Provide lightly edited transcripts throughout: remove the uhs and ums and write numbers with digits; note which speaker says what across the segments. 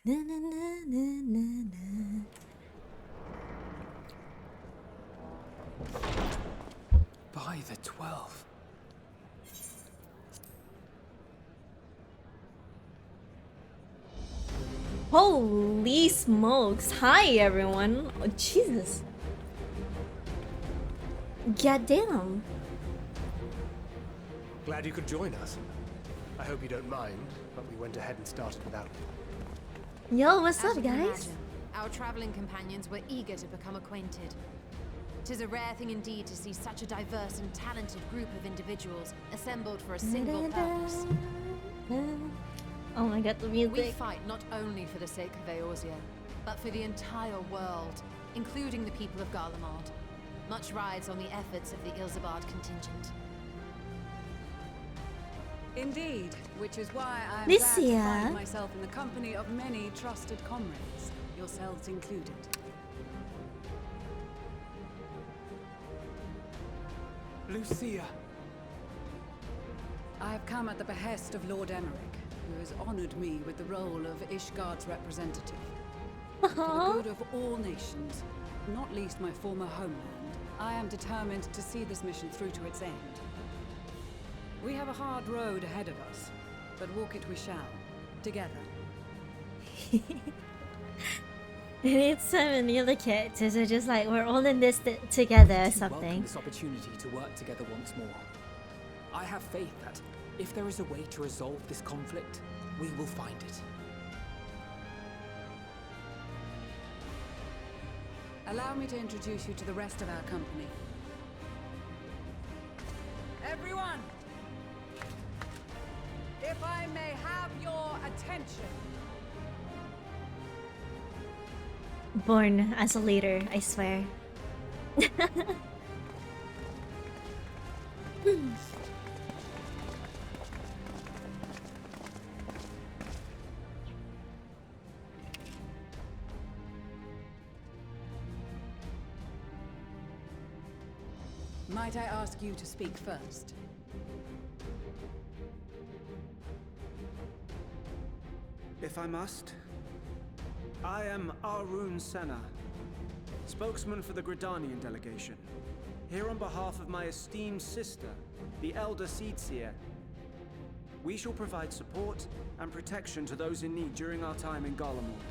Speaker 1: Na, na, na, na, na, na.
Speaker 2: By the 12.
Speaker 1: Holy smokes. Hi, everyone. Oh, Jesus. Goddamn.
Speaker 3: Glad you could join us. I hope you don't mind, but we went ahead and started without you.
Speaker 1: Yo, what's
Speaker 4: As
Speaker 1: up,
Speaker 4: you can
Speaker 1: guys?
Speaker 4: imagine, our traveling companions were eager to become acquainted. 'Tis a rare thing indeed to see such a diverse and talented group of individuals assembled for a single purpose.
Speaker 1: Oh my god, the music.
Speaker 4: We fight not only for the sake of Eorzea, but for the entire world, including the people of Garlemald. Much rides on the efforts of the Ilsabard contingent.
Speaker 5: Indeed, which is why I'm
Speaker 1: This
Speaker 5: glad to
Speaker 1: year-
Speaker 5: find myself in the company of many trusted comrades, yourselves included.
Speaker 2: Lucia.
Speaker 5: I have come at the behest of Lord Emmerich, who has honored me with the role of Ishgard's representative. For the good of all nations, not least my former homeland, I am determined to see this mission through to its end. We have a hard road ahead of us, but walk it we shall, together.
Speaker 1: It's so many of the characters are just like, we're all in this together or
Speaker 2: To welcome
Speaker 1: something.
Speaker 2: this opportunity to work together once more. I have faith that if there is a way to resolve this conflict, we will find it.
Speaker 5: Allow me to introduce you to the rest of our company. Everyone! If I may have your attention.
Speaker 1: Born as a leader, I swear.
Speaker 5: Might I ask you to speak first?
Speaker 6: If I must. I am Arun Senna, spokesman for the Gridanian delegation. Here on behalf of my esteemed sister, the Elder Seedseer. We shall provide support and protection to those in need during our time in Garlemald.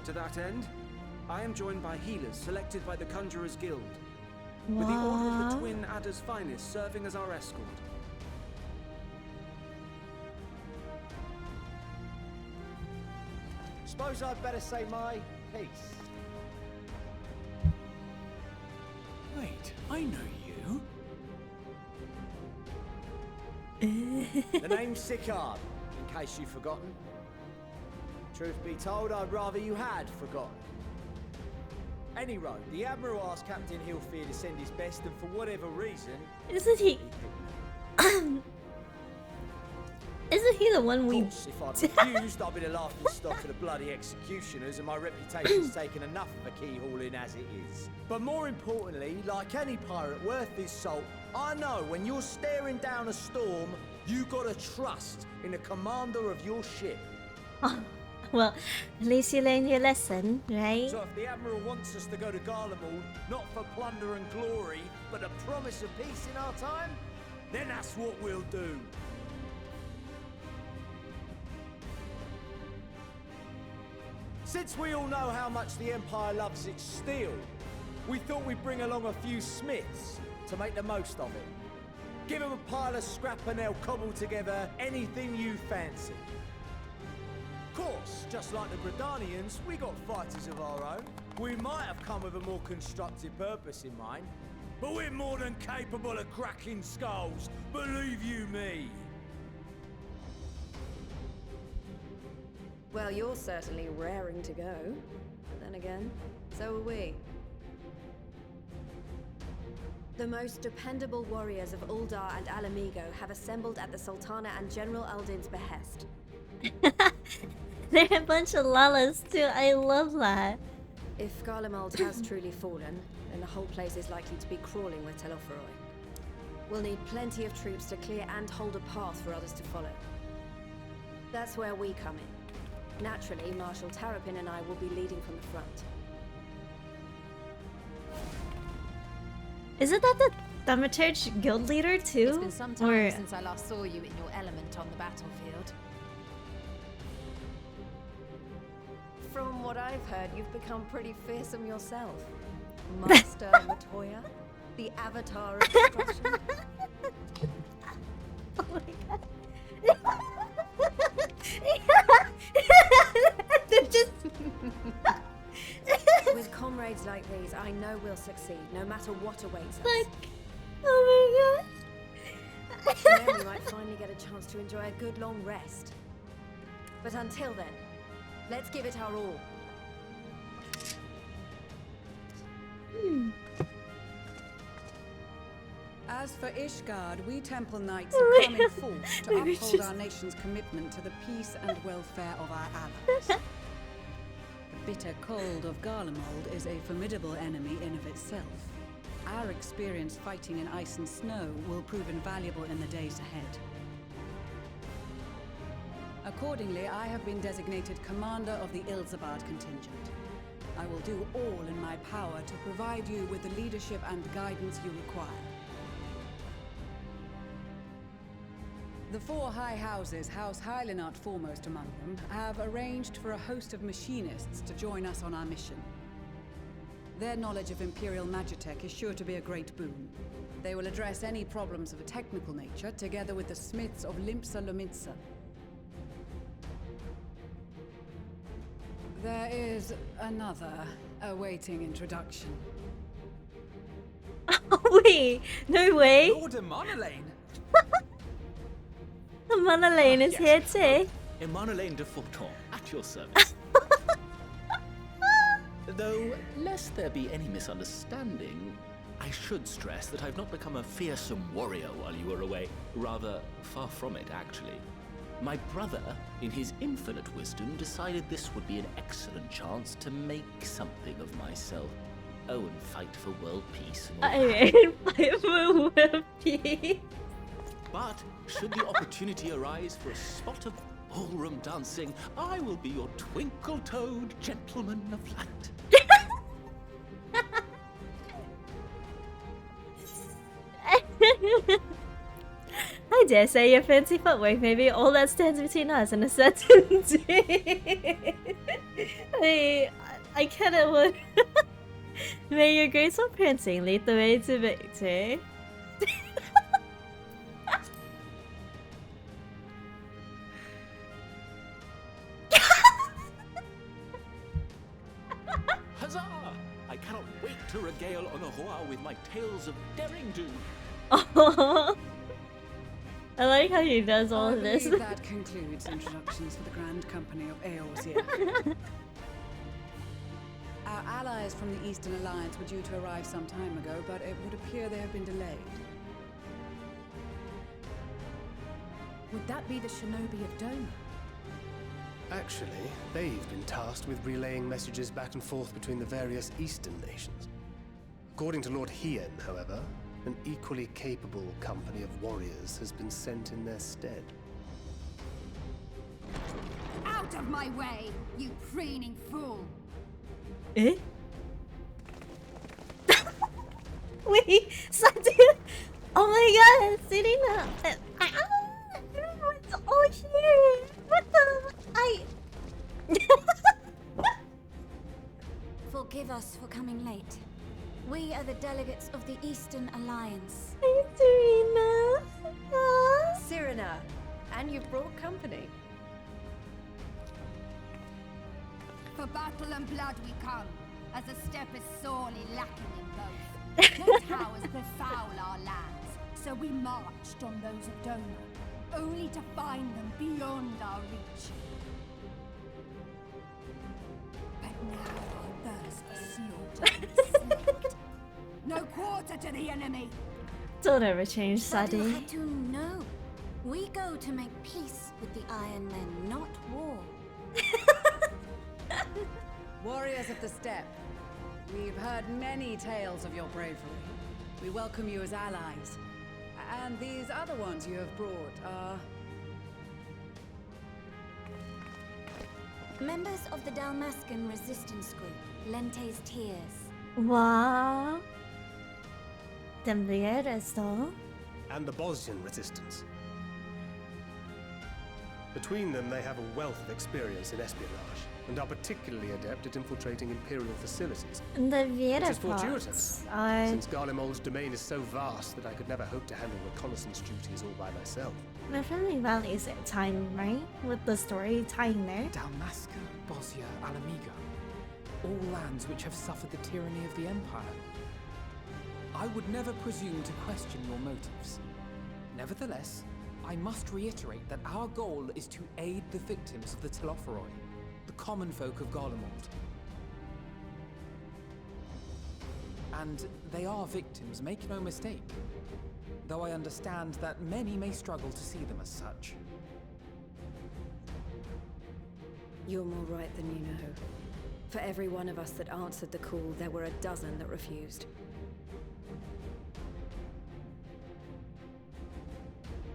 Speaker 6: To that end, I am joined by healers selected by the Conjurers Guild, with the Order of the
Speaker 1: What?
Speaker 6: Twin Adder's Finest serving as our escort.
Speaker 7: Suppose I'd better say my piece.
Speaker 2: Wait, I know you.
Speaker 7: The name's Sicard, in case you've forgotten. Truth be told, I'd rather you had forgotten. Any road, the Admiral asked Captain Hillfear to send his best, and for whatever reason,
Speaker 1: Isn't he?
Speaker 7: he picked me.
Speaker 1: Isn't he the one
Speaker 7: Of
Speaker 1: we?
Speaker 7: course, if I'd refused, I'd be the laughing stock of the bloody executioners, and my reputation's taken enough of a keyhauling as it is. But more importantly, like any pirate worth his salt, I know when you're staring down a storm, you gotta trust in the commander of your ship.
Speaker 1: Well, at least you learned your lesson, right?
Speaker 7: So if the Admiral wants us to go to Garlemald, not for plunder and glory, but a promise of peace in our time, then that's what we'll do. Since we all know how much the Empire loves its steel, we thought we'd bring along a few smiths to make the most of it. Give them a pile of scrap and they'll cobble together anything you fancy. Of course, just like the Gridanians, we got fighters of our own. We might have come with a more constructive purpose in mind, but we're more than capable of cracking skulls, believe you me.
Speaker 8: Well, you're certainly raring to go. But then again, so are we. The most dependable warriors of Uldar and Alamigo have assembled at the Sultana and General Aldin's behest.
Speaker 1: They're a bunch of lalas too. I love that.
Speaker 8: If Garlemald has truly fallen, then the whole place is likely to be crawling with Telophoroi. We'll need plenty of troops to clear and hold a path for others to follow. That's where we come in. Naturally, Marshal Terrapin and I will be leading from the front.
Speaker 1: Isn't that the Thaumaturge guild leader too?
Speaker 4: It's been some time
Speaker 1: Or
Speaker 4: since I last saw you in your element on the battlefield.
Speaker 8: From what I've heard, you've become pretty fearsome yourself. Master Matoya, the avatar of destruction.
Speaker 1: oh my god. They're just
Speaker 8: With comrades like these, I know we'll succeed, no matter what awaits us.
Speaker 1: like, oh my god.
Speaker 8: Then we might finally get a chance to enjoy a good long rest. But until then, let's give it our all.
Speaker 5: As for Ishgard, we Temple Knights have come in force to
Speaker 1: Maybe
Speaker 5: uphold
Speaker 1: just-
Speaker 5: our nation's commitment to the peace and welfare of our allies. The bitter cold of Garlemald is a formidable enemy in of itself. Our experience fighting in ice and snow will prove invaluable in the days ahead. Accordingly, I have been designated commander of the Ilsabard contingent. I will do all in my power to provide you with the leadership and guidance you require. The four high houses, House Hylinart foremost among them, have arranged for a host of machinists to join us on our mission. Their knowledge of Imperial Magitech is sure to be a great boon. They will address any problems of a technical nature, together with the smiths of Limpsa Lomitsa. There is another awaiting introduction.
Speaker 1: Wait, no way.
Speaker 2: Lord Emanolane!
Speaker 1: Manalane is here too.
Speaker 9: Emanolane de Forton, at your service. Though, lest there be any misunderstanding, I should stress that I've not become a fearsome warrior while you were away. Rather, far from it, actually. My brother, in his infinite wisdom, decided this would be an excellent chance to make something of myself. Oh, and fight for world peace and all
Speaker 1: I
Speaker 9: that.
Speaker 1: mean, fight for world peace.
Speaker 9: But should the opportunity arise for a spot of ballroom dancing, I will be your twinkle-toed gentleman of light.
Speaker 1: I dare say your fancy footwork may be all that stands between us and a certainty. I cannot would. May your graceful prancing lead the way to victory.
Speaker 9: Huzzah! I cannot wait to regale Honohua with my tales of daring-do.
Speaker 1: Oh, I like how he does all
Speaker 5: I
Speaker 1: of this.
Speaker 5: believe that concludes introductions for the Grand Company of Eorzea. Our allies from the Eastern Alliance were due to arrive some time ago, but it would appear they have been delayed.
Speaker 4: Would that be the Shinobi of Doma?
Speaker 3: Actually, they've been tasked with relaying messages back and forth between the various Eastern nations. According to Lord Hien, however, an equally capable company of warriors has been sent in their stead.
Speaker 4: Out of my way, you preening fool!
Speaker 1: Eh? Wait, Satu! Oh my god, Serena! Everyone's all here! What the?
Speaker 10: Forgive us for coming late. We are the delegates of the Eastern Alliance.
Speaker 1: Hi, Serena! Aw.
Speaker 8: Cyrena, and you've brought company.
Speaker 4: For battle and blood we come, as a step is sorely lacking in both. No towers befoul our lands, so we marched on those of Doma, only to find them beyond our reach. But now our thirst for slaughter is slaked. No quarter to the enemy!
Speaker 1: Don't ever change,
Speaker 10: Sadu
Speaker 1: Sadi.
Speaker 10: Hatun, no. We go to make peace with the Iron Men, not war.
Speaker 5: Warriors of the Steppe, we've heard many tales of your bravery. We welcome you as allies. And these other ones you have brought are...
Speaker 10: Members of the Dalmascan resistance group, Lente's Tears.
Speaker 1: Wow. The Vieras, though.
Speaker 3: And the Bosnian resistance. Between them, they have a wealth of experience in espionage, and are particularly adept at infiltrating Imperial facilities.
Speaker 1: The
Speaker 3: Which is
Speaker 1: Vieras
Speaker 3: fortuitous, since Garlemald's domain is so vast that I could never hope to handle reconnaissance duties all by myself.
Speaker 1: definitely values their time, right? With the story tying there.
Speaker 2: Dalmasca, Bosnia, Alamiga. All lands which have suffered the tyranny of the Empire. I would never presume to question your motives. Nevertheless, I must reiterate that our goal is to aid the victims of the Telophoroi, the common folk of Garlemald. And they are victims, make no mistake. Though I understand that many may struggle to see them as such.
Speaker 8: You're more right than you know. For every one of us that answered the call, there were a dozen that refused.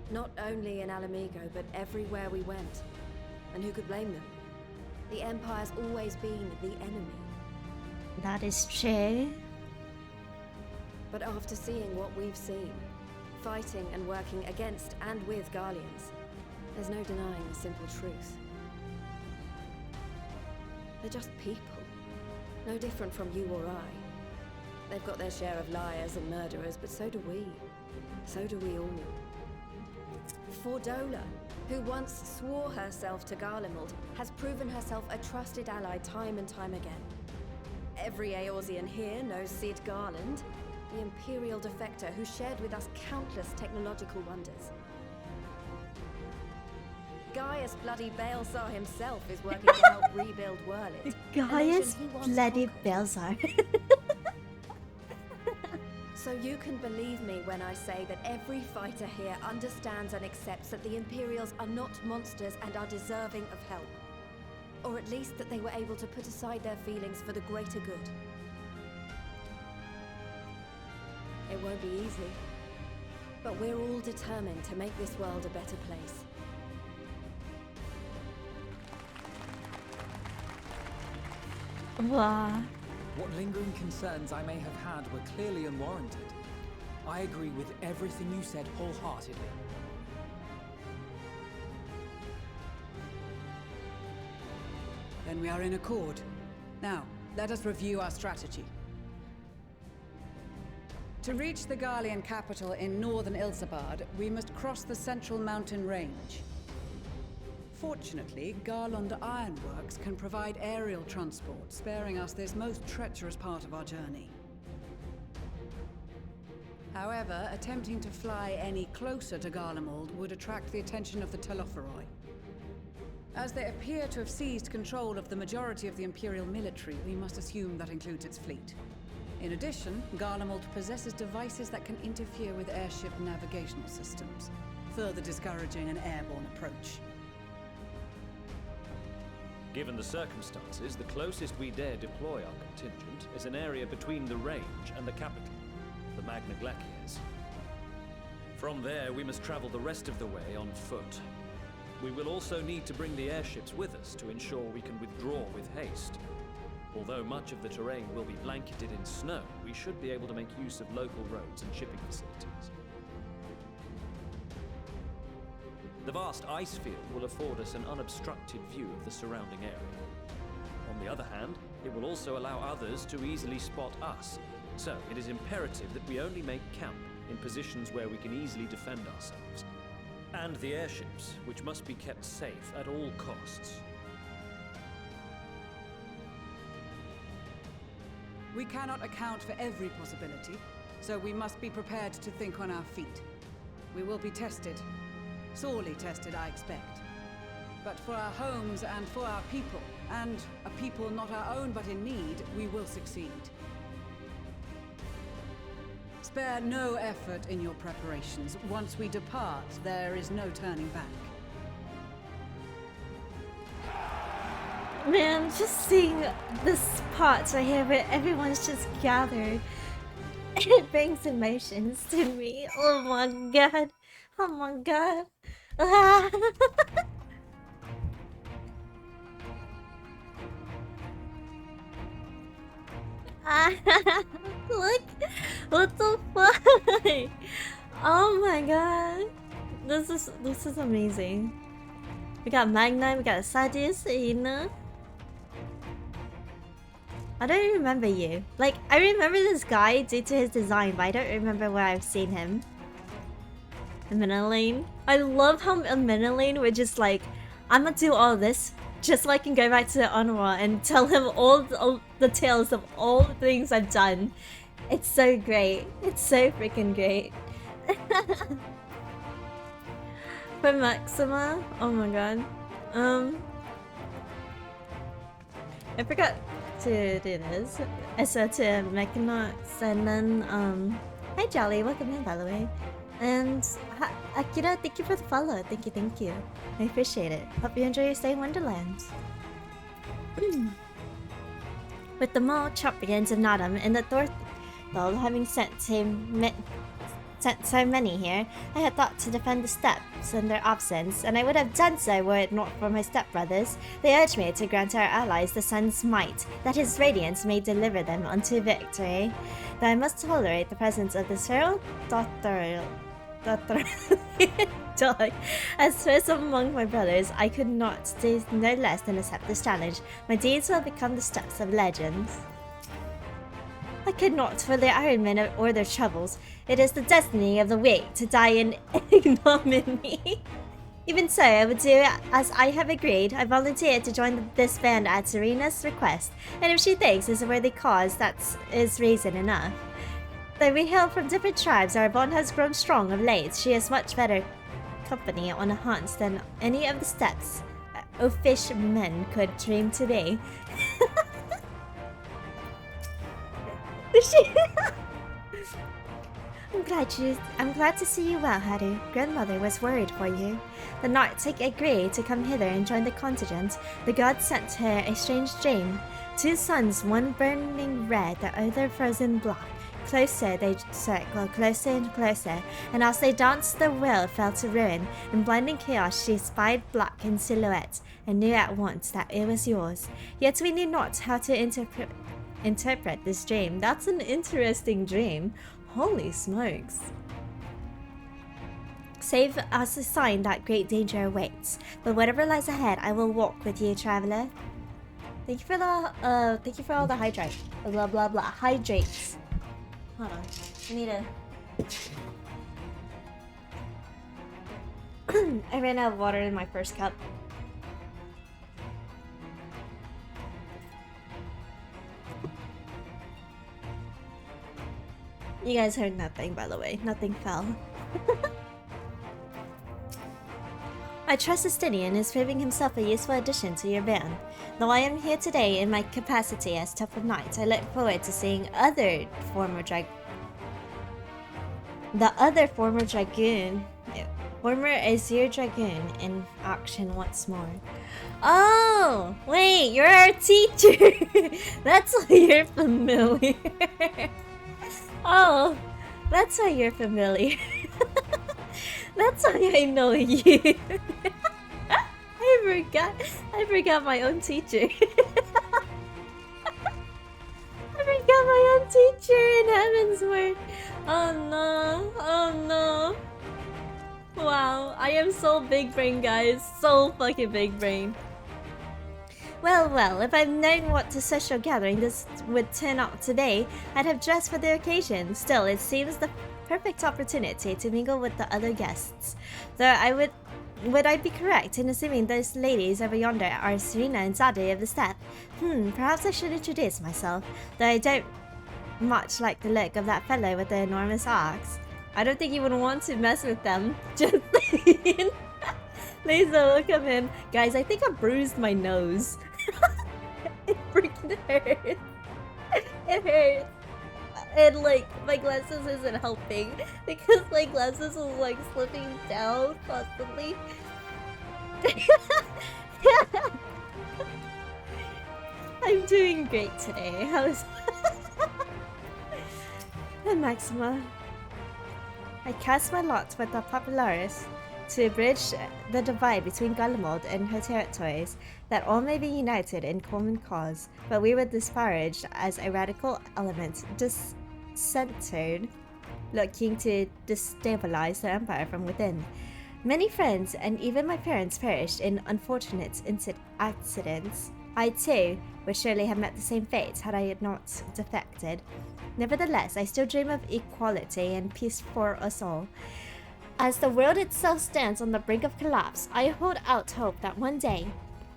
Speaker 8: Not only in Alamigo, but everywhere we went. And who could blame them? The Empire's always been the enemy.
Speaker 1: That is true.
Speaker 8: But after seeing what we've seen, fighting and working against and with Garleans, there's no denying the simple truth. They're just people. No different from you or I. They've got their share of liars and murderers, but so do we. So do we all. Fordola, who once swore herself to Garlemald, has proven herself a trusted ally time and time again. Every Eorzean here knows Cid Garland, the Imperial defector who shared with us countless technological wonders. Gaius bloody Baelsar himself is working to help rebuild Wurlit.
Speaker 1: Gaius bloody Baelsar.
Speaker 8: So you can believe me when I say that every fighter here understands and accepts that the Imperials are not monsters and are deserving of help. Or at least that they were able to put aside their feelings for the greater good. It won't be easy, but we're all determined to make this world a better place.
Speaker 1: Wow.
Speaker 2: What lingering concerns I may have had were clearly unwarranted. I agree with everything you said wholeheartedly.
Speaker 5: Then we are in accord. Now, let us review our strategy. To reach the Garlean capital in northern Ilsabard, we must cross the central mountain range. Fortunately, Garlund Ironworks can provide aerial transport, sparing us this most treacherous part of our journey. However, attempting to fly any closer to Garlemald would attract the attention of the Telophoroi. As they appear to have seized control of the majority of the Imperial military, we must assume that includes its fleet. In addition, Garlemald possesses devices that can interfere with airship navigational systems, further discouraging an airborne approach.
Speaker 11: Given the circumstances, the closest we dare deploy our contingent is an area between the range and the capital, the Magna Glaciers. From there, we must travel the rest of the way on foot. We will also need to bring the airships with us to ensure we can withdraw with haste. Although much of the terrain will be blanketed in snow, we should be able to make use of local roads and shipping facilities. The vast ice field will afford us an unobstructed view of the surrounding area. On the other hand, it will also allow others to easily spot us, so it is imperative that we only make camp in positions where we can easily defend ourselves. And the airships, which must be kept safe at all costs.
Speaker 5: We cannot account for every possibility, so we must be prepared to think on our feet. We will be tested. Sorely tested, I expect. But for our homes and for our people, and a people not our own but in need, we will succeed. Spare no effort in your preparations. Once we depart, there is no turning back.
Speaker 1: Man, just seeing this part right here where everyone's just gathered, it brings emotions to me. Oh my god. Oh my god. Look! What the fuck? Oh my god. This is amazing. We got Magna, we got Sadius, Ina. I don't remember you. Like, I remember this guy due to his design, but I don't remember where I've seen him. Minilane. I love how Minilane would just like, I'm gonna do all this just so I can go back to Onwa and tell him all the tales of all the things I've done. It's so great. It's so freaking great. For Maxima, oh my god. I forgot to do this. I said to Mechanox and then hi Jolly, welcome in by the way. And Akira, thank you for the follow. Thank you. I appreciate it. Hope you enjoy your stay in Wonderland. With the mole champions of Nadam and the Thorthol having sent so many here, I had thought to defend the steppes in their absence, and I would have done so were it not for my stepbrothers. They urged me to grant our allies the sun's might, that his radiance may deliver them unto victory. Though I must tolerate the presence of this feral dog. As first among my brothers, I could not do no less than accept this challenge. My deeds will become the steps of legends. I could not for the Iron Men or their troubles. It is the destiny of the weak to die in ignominy. Even so, I would do as I have agreed. I volunteered to join this band at Serena's request, and if she thinks it's a worthy cause, that is reason enough. Though we hail from different tribes, our bond has grown strong of late. She is much better company on a hunt than any of the steps oafish men could dream to be. I'm glad to see you well, Haru. Grandmother was worried for you. The Nartic agreed to come hither and join the contingent. The god sent her a strange dream. Two suns, one burning red, the other frozen black. Closer they circled, closer and closer, and as they danced the world fell to ruin. In blinding chaos she spied black in silhouette, and knew at once that it was yours. Yet we knew not how to interpret this dream. That's an interesting dream. Holy smokes. Save as a sign that great danger awaits. But whatever lies ahead, I will walk with you, traveler. Thank you for all the hydrate. Blah blah blah. Hydrates. Hold on. I need a I ran out of water in my first cup. You guys heard nothing, by the way. Nothing fell. I trust Justinian is proving himself a useful addition to your band. Though I am here today in my capacity as Tough of Night, I look forward to seeing the other former Dragoon. Former Azure Dragoon in action once more. Oh! Wait, you're our teacher! That's why you're familiar. Oh, that's why you're familiar. That's why I know you. I forgot my own teacher. I forgot my own teacher in Heavensward. Oh no. Wow, I am so big brain, guys. So fucking big brain. Well, if I'd known what a social gathering this would turn out to be, I'd have dressed for the occasion. Still, it seems the perfect opportunity to mingle with the other guests. Though would I be correct in assuming those ladies over yonder are Serena and Zadie of the Steppe? Perhaps I should introduce myself, though I don't much like the look of that fellow with the enormous axe. I don't think you would want to mess with them. Just saying. Lisa, look at him. Guys, I think I bruised my nose. It freaking hurts. It hurts. And like, my glasses isn't helping. Because my glasses was like slipping down constantly. I'm doing great today. How's and Maxima? I cast my lot with the Popularis. to bridge the divide between Garlemald and her territories, that all may be united in common cause, but we were disparaged as a radical element, discentered, looking to destabilize the empire from within. Many friends and even my parents perished in unfortunate accidents. I too would surely have met the same fate had I not defected. Nevertheless, I still dream of equality and peace for us all. As the world itself stands on the brink of collapse, I hold out hope that one day,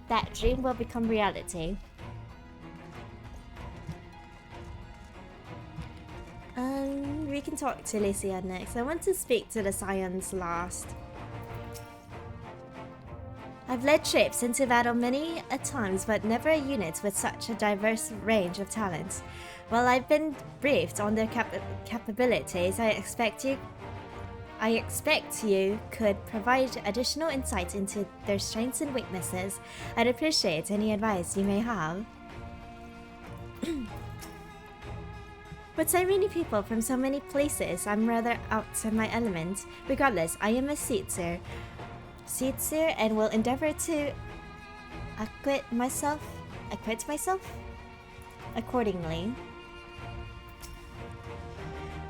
Speaker 1: that dream will become reality. We can talk to Lucia next. I want to speak to the Scions last. I've led troops into battle many a times, but never a unit with such a diverse range of talents. While I've been briefed on their capabilities, I expect you could provide additional insight into their strengths and weaknesses. I'd appreciate any advice you may have. With so many people from so many places, I'm rather out of my element. Regardless, I am a Seedseer and will endeavor to acquit myself accordingly.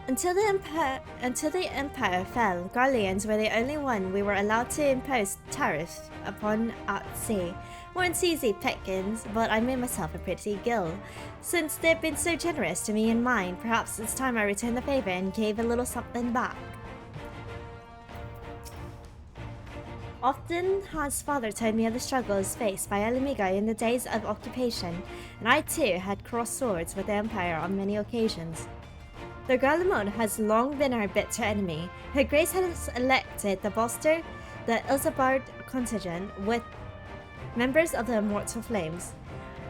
Speaker 1: Until the Empire fell, Garleans were the only one we were allowed to impose tariffs upon at sea. Weren't easy pickings, but I made myself a pretty gill. Since they've been so generous to me and mine, perhaps it's time I returned the favor and gave a little something back. Often has father told me of the struggles faced by Alamiga in the days of occupation, and I too had crossed swords with the Empire on many occasions. Though Garlemald has long been our bitter enemy, Her Grace has elected to bolster the Ilsabard contingent with members of the Immortal Flames.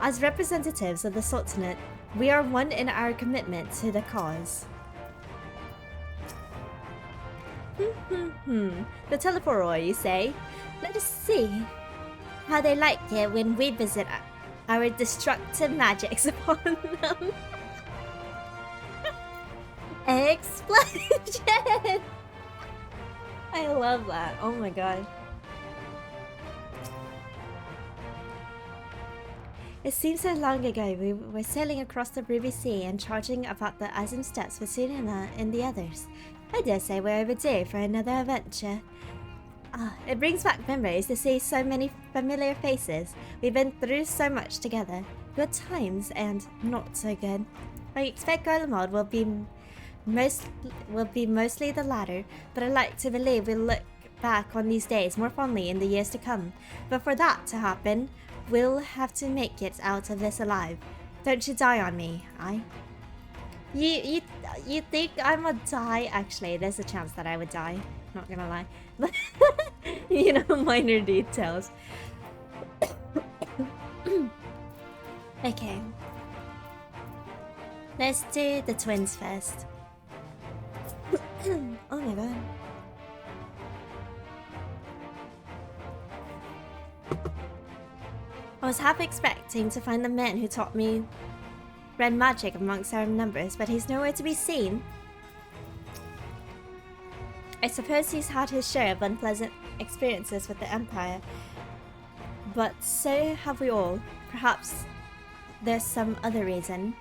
Speaker 1: As representatives of the Sultanate, we are one in our commitment to the cause. The Teleporoi, you say? Let us see how they like it when we visit our destructive magics upon them. Explosion! I love that. Oh my god. It seems so long ago we were sailing across the Ruby Sea and charging about the Azim Steppes with Sunina and the others. I dare say we're overdue for another adventure. It brings back memories to see so many familiar faces. We've been through so much together. Good times and not so good. I expect Garlemald will be mostly the latter, but I like to believe we'll look back on these days more fondly in the years to come. But for that to happen, we'll have to make it out of this alive. Don't you die on me, aye? You think I'm a die? Actually, there's a chance that I would die. Not gonna lie. But, you know, minor details. Okay. Let's do the twins first. Oh my god. I was half expecting to find the man who taught me red magic amongst our numbers, but he's nowhere to be seen. I suppose he's had his share of unpleasant experiences with the Empire, but so have we all. Perhaps there's some other reason.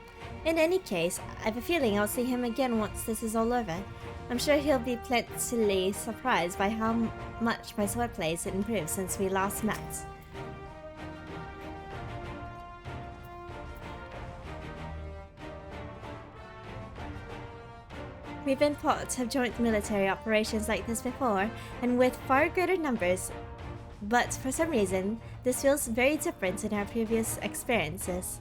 Speaker 1: In any case, I have a feeling I'll see him again once this is all over. I'm sure he'll be pleasantly surprised by how much my swordplay has improved since we last met. We've been part of joint military operations like this before, and with far greater numbers, but for some reason, this feels very different in our previous experiences.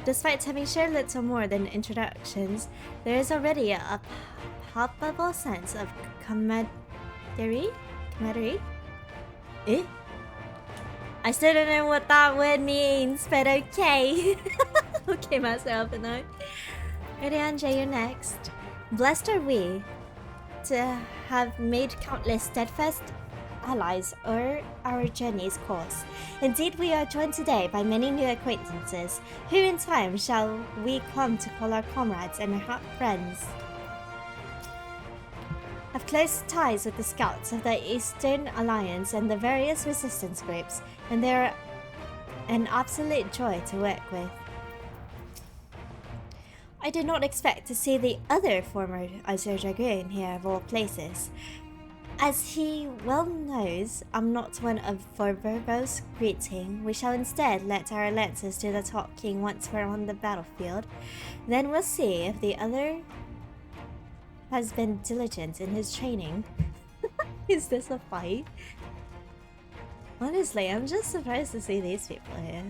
Speaker 1: Despite having shared little more than introductions, there is already a palpable sense of camaraderie? Eh? I still don't know what that word means, but okay. Okay, myself and I. Ready, Anja, you're next. Blessed are we to have made countless steadfast allies o'er our journey's course. Indeed, we are joined today by many new acquaintances, who in time shall we come to call our comrades and friends. have close ties with the scouts of the Eastern Alliance and the various resistance groups, and they're an absolute joy to work with. I did not expect to see the other former Azure Dragoon here of all places. As he well knows, I'm not one of for verbose greeting. We shall instead let our lances do the talking once we're on the battlefield. Then we'll see if the other has been diligent in his training. Is this a fight? Honestly, I'm just surprised to see these people here.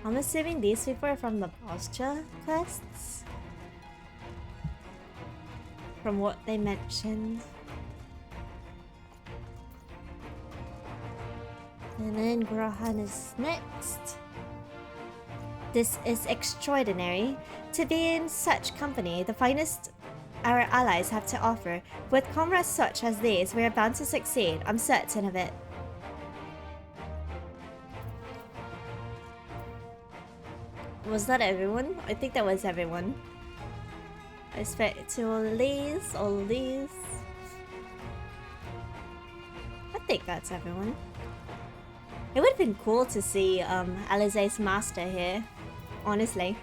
Speaker 1: I'm assuming these people are from the posture quests? From what they mentioned. And then Grahan is next. This is extraordinary. To be in such company, the finest our allies have to offer. With comrades such as these, we are bound to succeed. I'm certain of it. Was that everyone? I think that was everyone. I expect to all these. I think that's everyone. It would have been cool to see Alize's master here, honestly.